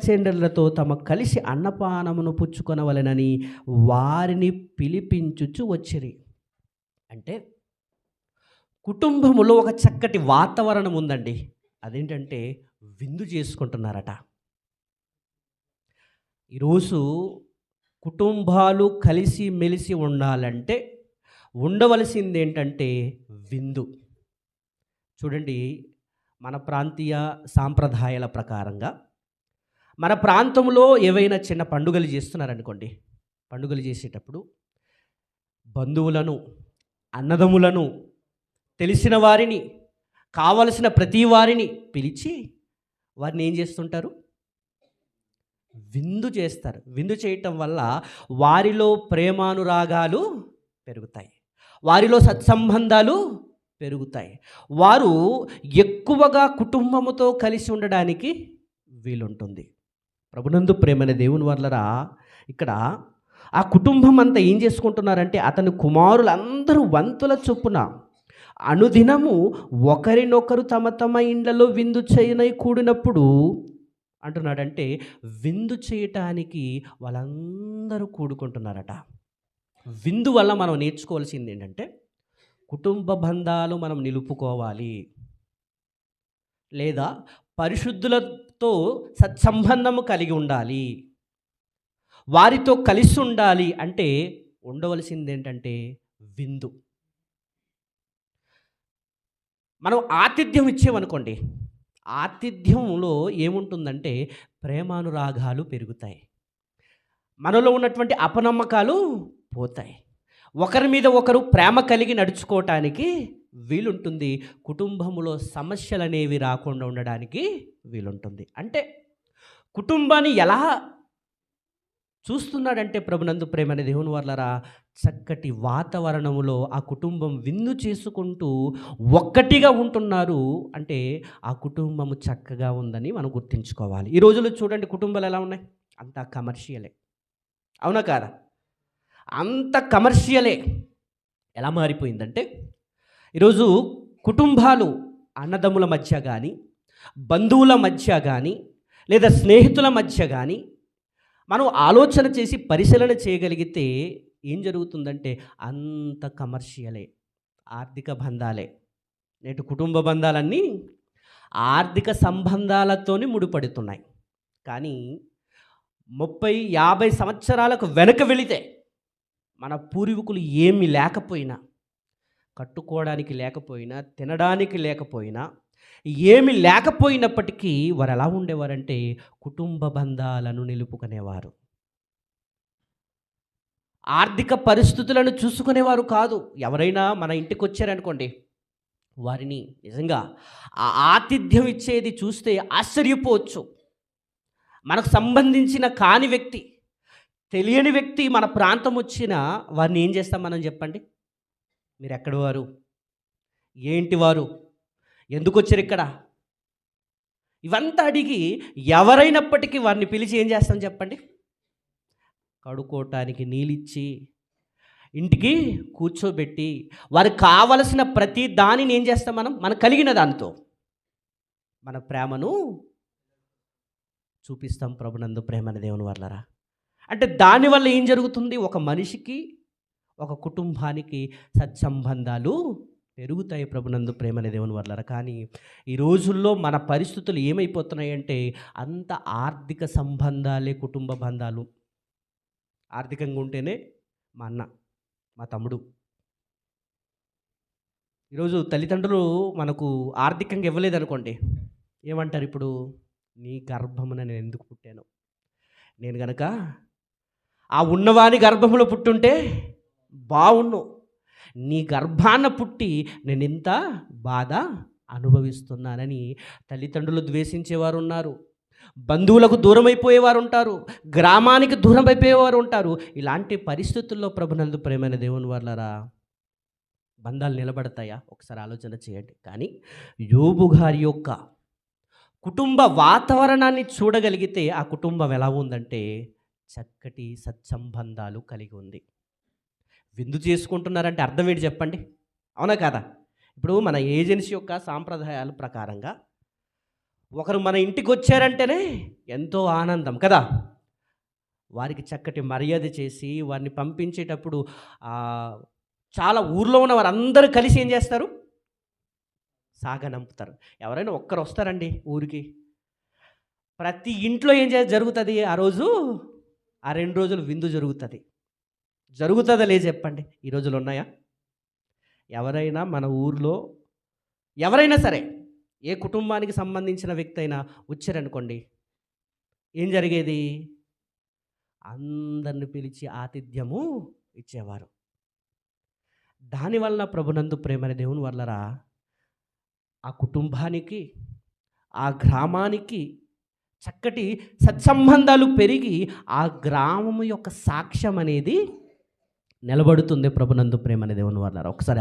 చెండలతో తమ కలిసి అన్నపానమును పుచ్చుకొనవలెనని వారిని పిలిపించుచు వచ్చిరి. అంటే కుటుంబములో ఒక చక్కటి వాతావరణం ఉందండి. అదేంటంటే విందు చేసుకుంటున్నారట. ఈరోజు కుటుంబాలు కలిసి మెలిసి ఉండాలంటే ఉండవలసింది ఏంటంటే విందు. చూడండి, మన ప్రాంతీయ సాంప్రదాయాల ప్రకారంగా మన ప్రాంతంలో ఏవైనా చిన్న పండుగలు చేస్తున్నారనుకోండి, పండుగలు చేసేటప్పుడు బంధువులను, అన్నదమ్ములను, తెలిసిన వారిని, కావలసిన ప్రతి వారిని పిలిచి వారిని ఏం చేస్తుంటారు? విందు చేస్తారు. విందు చేయటం వల్ల వారిలో ప్రేమానురాగాలు పెరుగుతాయి, వారిలో సత్సంబంధాలు పెరుగుతాయి, వారు ఎక్కువగా కుటుంబముతో కలిసి ఉండడానికి వీలుంటుంది. ప్రభునందు ప్రేమైన దేవుని వల్లరా ఇక్కడ ఆ కుటుంబం అంతా ఏం చేసుకుంటున్నారంటే అతని కుమారులందరూ వంతుల చొప్పున అనుదినము ఒకరినొకరు తమ తమ ఇండ్లలో విందు చేయనై కూడినప్పుడు అంటున్నాడంటే విందు చేయటానికి వాళ్ళందరూ కూడుకుంటున్నారట. విందు వల్ల మనం నేర్చుకోవాల్సింది ఏంటంటే కుటుంబ బంధాలు మనం నిలుపుకోవాలి, లేదా పరిశుద్ధులతో సత్సంబంధము కలిగి ఉండాలి, వారితో కలిసి ఉండాలి అంటే ఉండవలసింది ఏంటంటే విందు. మనం ఆతిథ్యం ఇచ్చేమనుకోండి, ఆతిథ్యంలో ఏముంటుందంటే ప్రేమానురాగాలు పెరుగుతాయి, మనలో ఉన్నటువంటి అపనమ్మకాలు పోతాయి, ఒకరి మీద ఒకరు ప్రేమ కలిగి నడుచుకోవటానికి వీలుంటుంది, కుటుంబంలో సమస్యలు అనేవి రాకుండా ఉండడానికి వీలుంటుంది. అంటే కుటుంబాన్ని ఎలా చూస్తున్నాడంటే ప్రభునందు ప్రేమైన దేవుని వల్లరా చక్కటి వాతావరణములో ఆ కుటుంబం విందు చేసుకుంటూ ఒక్కటిగా ఉంటున్నారు అంటే ఆ కుటుంబము చక్కగా ఉందని మనం గుర్తుంచుకోవాలి. ఈ రోజుల్లో చూడండి కుటుంబాలు ఎలా ఉన్నాయి, అంతా కమర్షియలే, అవునా కాదా? అంత కమర్షియలే. ఎలా మారిపోయిందంటే ఈరోజు కుటుంబాలు అన్నదమ్ముల మధ్య కానీ, బంధువుల మధ్య కానీ, లేదా స్నేహితుల మధ్య కానీ మనం ఆలోచన చేసి పరిశీలన చేయగలిగితే ఏం జరుగుతుందంటే అంత కమర్షియలే, ఆర్థిక బంధాలే. నేటి కుటుంబ బంధాలన్నీ ఆర్థిక సంబంధాలతోనే ముడిపడుతున్నాయి. కానీ 30-50 సంవత్సరాలకు వెనక వెళితే మన పూర్వీకులు ఏమీ లేకపోయినా, కట్టుకోవడానికి లేకపోయినా, తినడానికి లేకపోయినా, ఏమి లేకపోయినప్పటికీ వారు ఎలా ఉండేవారంటే కుటుంబ బంధాలను నిలుపుకునేవారు, ఆర్థిక పరిస్థితులను చూసుకునేవారు కాదు. ఎవరైనా మన ఇంటికి వచ్చారనుకోండి, వారిని నిజంగా ఆ ఆతిథ్యం ఇచ్చేది చూస్తే ఆశ్చర్యపోవచ్చు. మనకు సంబంధించిన కాని వ్యక్తి, తెలియని వ్యక్తి మన ప్రాంతం వచ్చినా వారిని ఏం చేస్తాం మనం చెప్పండి? మీరు ఎక్కడి వారు, ఏంటి వారు, ఎందుకు వచ్చారు ఇక్కడ, ఇవంతా అడిగి ఎవరైనప్పటికీ వారిని పిలిచి ఏం చేస్తాం చెప్పండి? కడుక్కోవటానికి నీళ్ళిచ్చి ఇంటికి కూర్చోబెట్టి వారికి కావలసిన ప్రతి దానిని ఏం చేస్తాం మనకు కలిగిన దానితో మన ప్రేమను చూపిస్తాం. ప్రభునందు ప్రేమని దేవుని వల్లరా అంటే దానివల్ల ఏం జరుగుతుంది? ఒక మనిషికి, ఒక కుటుంబానికి సత్సంబంధాలు పెరుగుతాయి. ప్రభునందు ప్రేమని దేవుని వల్లరా. కానీ ఈ రోజుల్లో మన పరిస్థితులు ఏమైపోతున్నాయంటే అంత ఆర్థిక సంబంధాలే కుటుంబ బంధాలు. ఆర్థికంగా ఉంటేనే మా అన్న, మా తమ్ముడు. ఈరోజు తల్లిదండ్రులు మనకు ఆర్థికంగా ఇవ్వలేదనుకోండి, ఏమంటారు ఇప్పుడు? నీ గర్భమున నేను ఎందుకు పుట్టాను, నేను గనక ఆ ఉన్నవాని గర్భములో పుట్టుంటే బావుణ్ణు, నీ గర్భాన పుట్టి నేను ఇంత బాధ అనుభవిస్తున్నానని తల్లిదండ్రులు ద్వేషించేవారు ఉన్నారు, బంధువులకు దూరం అయిపోయేవారు ఉంటారు, గ్రామానికి దూరం అయిపోయేవారు ఉంటారు. ఇలాంటి పరిస్థితుల్లో ప్రభునందు ప్రేమైన దేవుని వల్లరా బంధాలు నిలబడతాయా? ఒకసారి ఆలోచన చేయండి. కానీ యోబు గారి యొక్క కుటుంబ వాతావరణాన్ని చూడగలిగితే ఆ కుటుంబం ఎలా ఉందంటే చక్కటి సత్సంబంధాలు కలిగి ఉంది. విందు చేసుకుంటున్నారంటే అర్థం ఏంటి చెప్పండి? అవునా కాదా? ఇప్పుడు మన ఏజెన్సీ యొక్క సాంప్రదాయాల ప్రకారంగా ఒకరు మన ఇంటికి వచ్చారంటేనే ఎంతో ఆనందం కదా! వారికి చక్కటి మర్యాద చేసి వారిని పంపించేటప్పుడు ఆహ్, చాలా ఊర్లో ఉన్న వారందరూ కలిసి ఏం చేస్తారు? సాగనంపుతారు. ఎవరైనా ఒక్కరు వస్తారండి ఊరికి. ప్రతి ఇంట్లో ఏం జరుగుతది ఆ రోజు? ఆ 2 రోజులు విందు జరుగుతది. జరుగుతదా లేదు చెప్పండి? ఈ రోజులు ఉన్నాయా? ఎవరైనా మన ఊర్లో ఎవరైనా సరే, ఏ కుటుంబానికి సంబంధించిన వ్యక్తి అయినా వచ్చారనుకోండి, ఏం జరిగేది? అందరిని పిలిచి ఆతిథ్యము ఇచ్చేవారు. దానివలన ప్రభునందు ప్రేమైన దేవుని వల్లరా, ఆ కుటుంబానికి, ఆ గ్రామానికి చక్కటి సత్సంబంధాలు పెరిగి, ఆ గ్రామము యొక్క సాక్ష్యం అనేది నిలబడుతుంది ప్రభునందు ప్రేమైన దేవుని వల్లరా. ఒకసారి